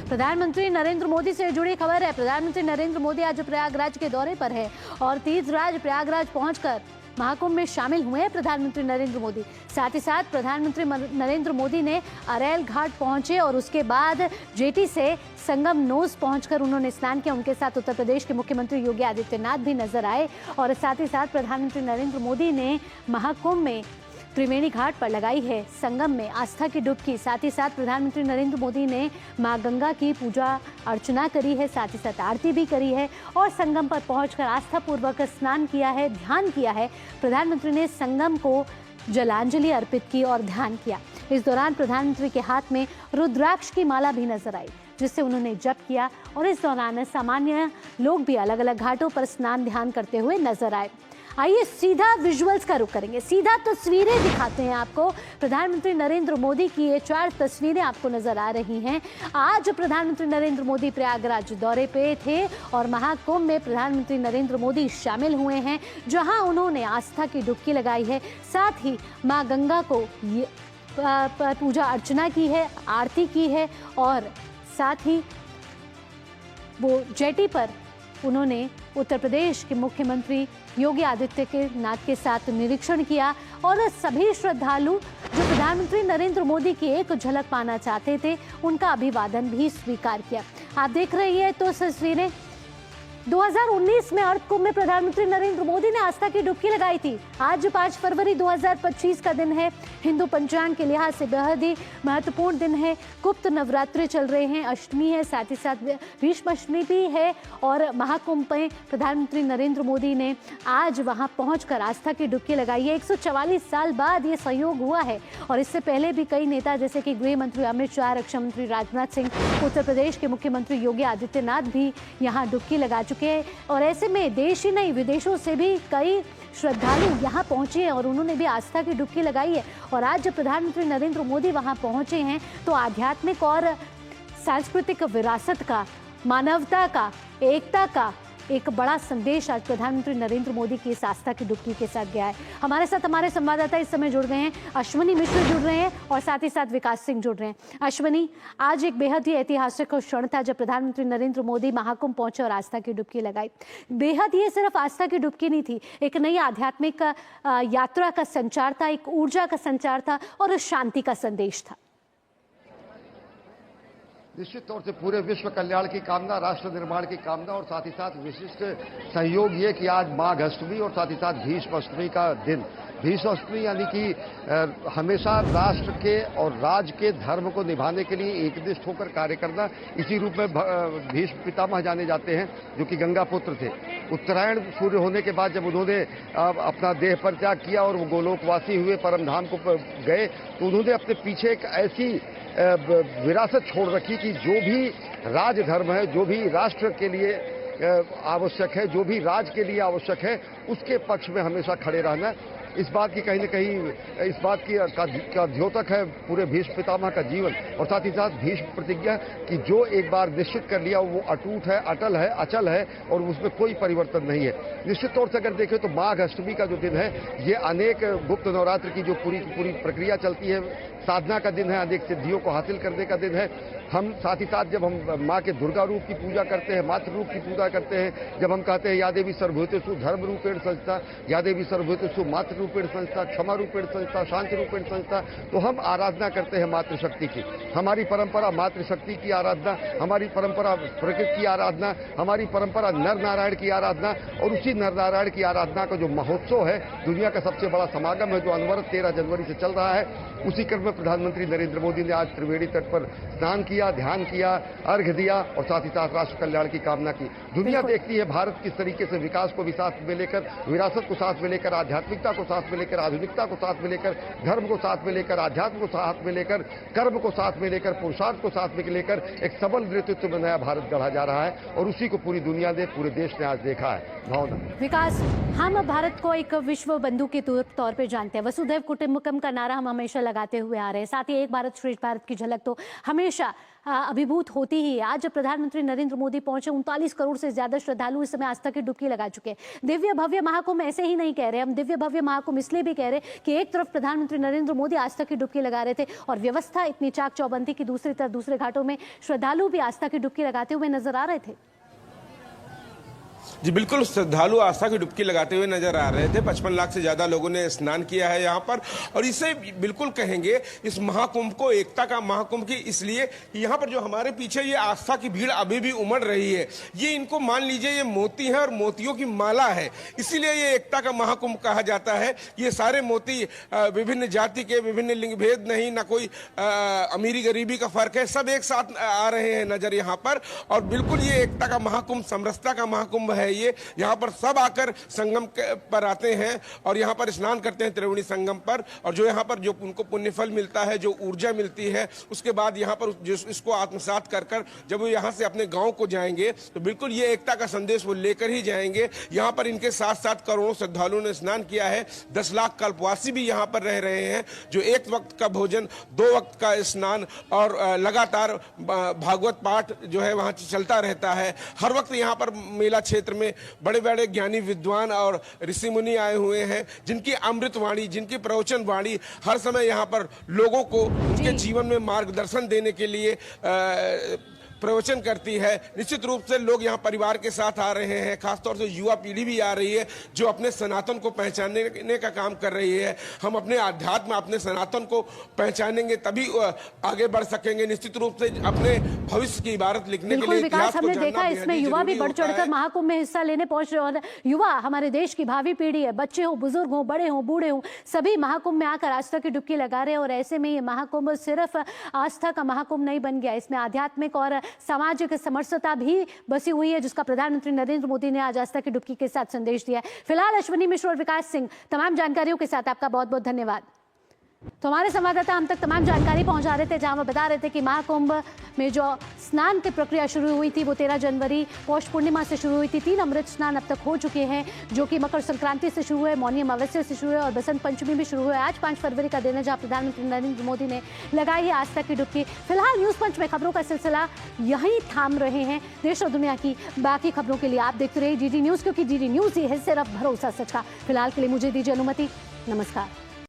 प्रधानमंत्री नरेंद्र मोदी से जुड़ी खबर है। प्रधानमंत्री नरेंद्र मोदी आज प्रयागराज के दौरे पर है और तीर्थराज प्रयागराज पहुंचकर महाकुंभ में शामिल हुए हैं प्रधानमंत्री नरेंद्र मोदी। साथ ही साथ प्रधानमंत्री नरेंद्र मोदी ने अरैल घाट पहुंचे और उसके बाद जेटी से संगम नोज पहुंचकर उन्होंने स्नान किया। उनके साथ उत्तर प्रदेश के मुख्यमंत्री योगी आदित्यनाथ भी नजर आए और साथ ही साथ प्रधानमंत्री नरेंद्र मोदी ने महाकुंभ में त्रिवेणी घाट पर लगाई है संगम में आस्था की डुबकी। साथ ही साथ प्रधानमंत्री नरेंद्र मोदी ने मां गंगा की पूजा अर्चना करी है, साथ ही साथ आरती भी करी है और संगम पर पहुंचकर आस्था पूर्वक स्नान किया है, ध्यान किया है। प्रधानमंत्री ने संगम को जलांजलि अर्पित की और ध्यान किया। इस दौरान प्रधानमंत्री के हाथ में रुद्राक्ष की माला भी नजर आई, जिससे उन्होंने जप किया और इस दौरान सामान्य लोग भी अलग अलग घाटों पर स्नान ध्यान करते हुए नजर आए। आइए सीधा विजुअल्स का रुख करेंगे, सीधा तस्वीरें दिखाते हैं आपको। प्रधानमंत्री नरेंद्र मोदी की ये 4 तस्वीरें आपको नजर आ रही हैं। आज प्रधानमंत्री नरेंद्र मोदी प्रयागराज दौरे पे थे और महाकुंभ में प्रधानमंत्री नरेंद्र मोदी शामिल हुए हैं, जहां उन्होंने आस्था की डुबकी लगाई है। साथ ही मां गंगा को पूजा अर्चना की है, आरती की है और साथ ही वो जेटी पर उन्होंने उत्तर प्रदेश के मुख्यमंत्री योगी आदित्यनाथ के साथ निरीक्षण किया और सभी श्रद्धालु जो प्रधानमंत्री नरेंद्र मोदी की एक झलक पाना चाहते थे, उनका अभिवादन भी स्वीकार किया। आप देख रही है तो तस्वीरें 2019 में अर्थ कुंभ में प्रधानमंत्री नरेंद्र मोदी ने आस्था की डुबकी लगाई थी। आज 5 फरवरी 2025 का दिन है। हिंदू पंचांग के लिहाज से बेहद ही महत्वपूर्ण दिन है। गुप्त नवरात्रे चल रहे हैं, अष्टमी है, साथ ही साथ भीष्म अष्टमी भी है और महाकुंभ में प्रधानमंत्री नरेंद्र मोदी ने आज वहां पहुंचकर आस्था की डुबकी लगाई है। 144 साल बाद ये संयोग हुआ है और इससे पहले भी कई नेता जैसे कि गृह मंत्री अमित शाह, रक्षा मंत्री राजनाथ सिंह, उत्तर प्रदेश के मुख्यमंत्री योगी आदित्यनाथ भी यहाँ डुबकी लगा चुके हैं और ऐसे में देश ही नहीं विदेशों से भी कई श्रद्धालु यहाँ पहुंचे हैं और उन्होंने भी आस्था की डुबकी लगाई है। और आज जब प्रधानमंत्री नरेंद्र मोदी वहां पहुंचे हैं तो आध्यात्मिक और सांस्कृतिक विरासत का, मानवता का, एकता का एक बड़ा संदेश आज प्रधानमंत्री नरेंद्र मोदी की इस आस्था की डुबकी के साथ गया है। हमारे साथ हमारे संवाददाता इस समय जुड़ गए हैं, अश्विनी मिश्र जुड़ रहे हैं और साथ ही साथ विकास सिंह जुड़ रहे हैं। अश्विनी, आज एक बेहद ही ऐतिहासिक क्षण था जब प्रधानमंत्री नरेंद्र मोदी महाकुंभ पहुंचे और आस्था की डुबकी लगाई। बेहद ये सिर्फ आस्था की डुबकी नहीं थी, एक नई आध्यात्मिक यात्रा का संचार था, एक ऊर्जा का संचार था और शांति का संदेश था। निश्चित तौर से पूरे विश्व कल्याण की कामना, राष्ट्र निर्माण की कामना और साथ ही साथ विशिष्ट संयोग ये कि आज माघ अष्टमी और साथ ही साथ भीष्म अष्टमी का दिन। भीष्म अष्टमी यानी कि हमेशा राष्ट्र के और राज्य के धर्म को निभाने के लिए एकनिष्ठ होकर कार्य करना, इसी रूप में भीष्म पितामह जाने जाते हैं, जो कि गंगा पुत्र थे। उत्तरायण सूर्य होने के बाद जब उन्होंने अपना देह परित्याग किया और वो गोलोकवासी हुए, परम धाम को गए, तो उन्होंने अपने पीछे एक ऐसी विरासत छोड़ रखी कि जो भी राजधर्म है, जो भी राष्ट्र के लिए आवश्यक है, जो भी राज के लिए आवश्यक है, उसके पक्ष में हमेशा खड़े रहना। इस बात की कहीं न कहीं इस बात की का द्योतक है पूरे भीष्म पितामह का जीवन और साथ ही साथ भीष्म प्रतिज्ञा कि जो एक बार निश्चित कर लिया वो अटूट है, अटल है, अचल है और उसमें कोई परिवर्तन नहीं है। निश्चित तौर से अगर देखें तो माघ अष्टमी का जो दिन है, ये अनेक गुप्त नवरात्र की जो पूरी प्रक्रिया चलती है, साधना का दिन है, अनेक सिद्धियों को हासिल करने का दिन है। हम साथ ही साथ जब हम माँ के दुर्गा रूप की पूजा करते हैं, मातृ रूप की पूजा करते हैं, जब हम कहते हैं या देवी सर्वभूतेषु धर्म रूपेण संस्था, या देवी सर्वभूतेषु मातृ रूपेण संस्था, क्षमा रूपेण संस्था, शांति रूपेण संस्था, तो हम आराधना करते हैं मातृशक्ति की। हमारी परंपरा मातृशक्ति की आराधना, हमारी परंपरा प्रकृति की आराधना, हमारी परंपरा नर नारायण की आराधना और उसी नर नारायण की आराधना का जो महोत्सव है, दुनिया का सबसे बड़ा समागम है जो अनवरत 13 जनवरी से चल रहा है, उसी क्रम में प्रधानमंत्री नरेंद्र मोदी ने आज त्रिवेणी तट पर स्नान किया, ध्यान किया, अर्घ्य दिया और साथ ही साथ राष्ट्र कल्याण की कामना की। दुनिया देखती है भारत किस तरीके से विकास को भी साथ में लेकर, विरासत को साथ में लेकर, आध्यात्मिकता को साथ में लेकर, आधुनिकता को साथ में लेकर, धर्म को साथ में लेकर, अध्यात्म को साथ में लेकर, कर्म को साथ में लेकर, पुरुषार्थ को साथ में लेकर एक सबल नेतृत्व में नया भारत गढ़ा जा रहा है और उसी को पूरी दुनिया ने, पूरे देश ने आज देखा है। भावना विकास हम भारत को एक विश्व बंधु के तौर पे जानते हैं। वसुधैव कुटुंबकम का नारा हम हमेशा लगाते हुए आ रहे हैं। साथ ही एक भारत श्रेष्ठ भारत की झलक तो हमेशा अभिभूत होती ही है। आज जब प्रधानमंत्री नरेंद्र मोदी पहुंचे, 39 करोड़ से ज्यादा श्रद्धालु इस समय आस्था की डुबकी लगा चुके हैं। दिव्य भव्य महाकुंभ ऐसे ही नहीं कह रहे हम, दिव्य भव्य महाकुंभ इसलिए भी कह रहे कि एक तरफ प्रधानमंत्री नरेंद्र मोदी आस्था की डुबकी लगा रहे थे और व्यवस्था इतनी चाक चौबंदी की दूसरी तरफ दूसरे घाटों में श्रद्धालु भी आस्था की डुबकी लगाते हुए नजर आ रहे थे। जी बिल्कुल, श्रद्धालु आस्था की डुबकी लगाते हुए नजर आ रहे थे। 55 लाख से ज्यादा लोगों ने स्नान किया है यहाँ पर। और इसे बिल्कुल कहेंगे इस महाकुंभ को एकता का महाकुंभ की, इसलिए यहाँ पर जो हमारे पीछे ये आस्था की भीड़ अभी भी उमड़ रही है। ये इनको मान लीजिए ये मोती है और मोतियों की माला है, इसीलिए ये एकता का महाकुंभ कहा जाता है। ये सारे मोती विभिन्न जाति के, विभिन्न लिंग भेद नहीं, ना कोई अमीरी गरीबी का फर्क है, सब एक साथ आ रहे हैं नजर यहाँ पर। और बिल्कुल ये एकता का महाकुंभ, समरसता का महाकुंभ है। ये यहाँ पर सब आकर संगम पर आते हैं और यहाँ पर स्नान करते हैं त्रिवेणी संगम पर। और जो यहाँ पर जो उनको पुण्यफल मिलता है, जो ऊर्जा मिलती है, उसके बाद यहाँ पर इसको आत्मसात कर कर जब वो यहाँ से अपने गांव को जाएंगे तो बिल्कुल ये एकता का संदेश वो लेकर ही जाएंगे। यहाँ पर इनके साथ साथ करोड़ों श्रद्धालुओं ने स्नान किया है। 10 लाख कल्पवासी भी यहाँ पर रह रहे हैं, जो एक वक्त का भोजन, 2 वक्त का स्नान और लगातार भागवत पाठ जो है वहाँ चलता रहता है। हर वक्त यहाँ पर मेला क्षेत्र में बड़े बड़े ज्ञानी विद्वान और ऋषि मुनि आए हुए हैं, जिनकी अमृत वाणी, जिनकी प्रवचन वाणी हर समय यहाँ पर लोगों को उनके जीवन में मार्गदर्शन देने के लिए प्रवचन करती है। निश्चित रूप से लोग यहाँ परिवार के साथ आ रहे हैं, खासतौर से युवा पीढ़ी भी आ रही है, जो अपने सनातन को पहचानने का काम कर रही है। हम अपने आध्यात्म, अपने सनातन को पहचानेंगे तभी आगे बढ़ सकेंगे। निश्चित रूप से अपने भविष्य की इबारत लिखने के लिए विकास हमने देखा, इसमें युवा भी बढ़ चढ़कर महाकुंभ में हिस्सा लेने पहुंच रहे। और युवा हमारे देश की भावी पीढ़ी है, बच्चे हो, बुजुर्ग हो, बड़े हो, बूढ़े हो, सभी महाकुंभ में आकर आस्था की डुबकी लगा रहे हैं। और ऐसे में ये महाकुंभ सिर्फ आस्था का महाकुंभ नहीं बन गया, इसमें आध्यात्मिक और सामाजिक समरसता भी बसी हुई है, जिसका प्रधानमंत्री नरेंद्र मोदी ने आज आस्था की डुबकी के साथ संदेश दिया है। फिलहाल अश्विनी मिश्र और विकास सिंह, तमाम जानकारियों के साथ आपका बहुत बहुत धन्यवाद। तो हमारे संवाददाता हम तक तमाम जानकारी पहुंचा रहे थे, जहां वो बता रहे थे कि महाकुंभ में जो स्नान की प्रक्रिया शुरू हुई थी वो 13 जनवरी पौष पूर्णिमा से शुरू हुई थी। 3 अमृत स्नान अब तक हो चुके हैं, जो कि मकर संक्रांति से शुरू हुए, मौनी अमावस्या से शुरू हुए और बसंत पंचमी भी शुरू हुए। आज 5 फरवरी का दिन है, जहां प्रधानमंत्री नरेंद्र मोदी ने लगाई है आस्था की डुबकी। फिलहाल न्यूज पंच में खबरों का सिलसिला यहीं थाम रहे हैं। देश और दुनिया की बाकी खबरों के लिए आप देखते रहिए DD न्यूज, क्योंकि DD न्यूज ही है सिर्फ भरोसा सच का। फिलहाल के लिए मुझे दीजिए अनुमति, नमस्कार।